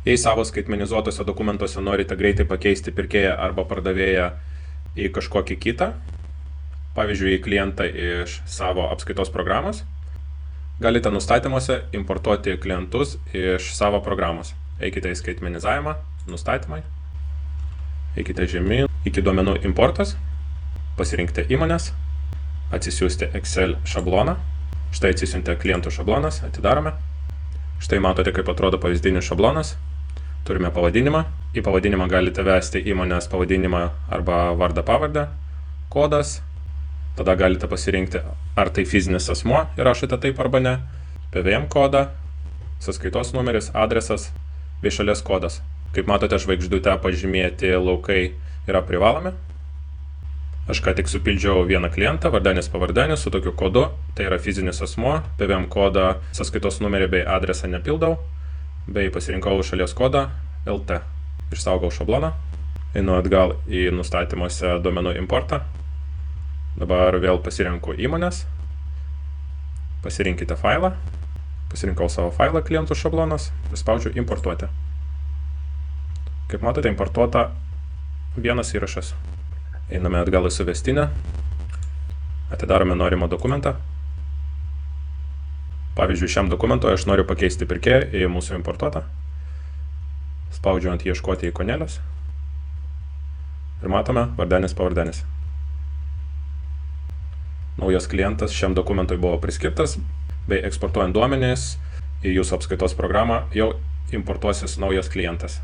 Jei savo skaitmenizuotose dokumentuose norite greitai pakeisti pirkėją arba pardavėją į kažkokį kitą, pavyzdžiui, į klientą iš savo apskaitos programos, galite nustatymuose importuoti klientus iš savo programos. Eikite į skaitmenizavimą, nustatymai, eikite žemyn, iki duomenų importas, pasirinkite įmonės, atsisiųsti Excel šabloną, štai atsisiuntė klientų šablonas, atidarome, štai matote, kaip atrodo pavyzdinis šablonas, turime pavadinimą, į pavadinimą galite vesti įmonės pavadinimą arba vardą pavardę, kodas, tada galite pasirinkti, ar tai fizinis asmuo ir rašote taip arba ne, PVM kodą, sąskaitos numeris, adresas bei šalies kodas. Kaip matote, žvaigždute pažymėti laukai yra privalomi. Aš ką tik supildžiau vieną klientą, vardenis pavardenis su tokiu kodu, tai yra fizinis asmuo, PVM kodą, sąskaitos numerį bei adresą nepildau, bei pasirinkau šalies kodą LT. Išsaugau šabloną, einu atgal į nustatymuose duomenų importą. Dabar vėl pasirenku įmonės, pasirinkite failą, pasirinkau savo failą klientų šablonas ir spaudžiu importuoti. Kaip matote, importuota vienas įrašas. Einame atgal į suvestinę, atidarome norimą dokumentą. Pavyzdžiui, šiam dokumentui aš noriu pakeisti pirkėją į mūsų importuotą. Spaudžiu ant ieškoti ikonėlės ir matome vardenis pavardenis. Naujas klientas šiam dokumentui buvo priskirtas, bei eksportuojant duomenis į jūsų apskaitos programą jau importuosis naujas klientas.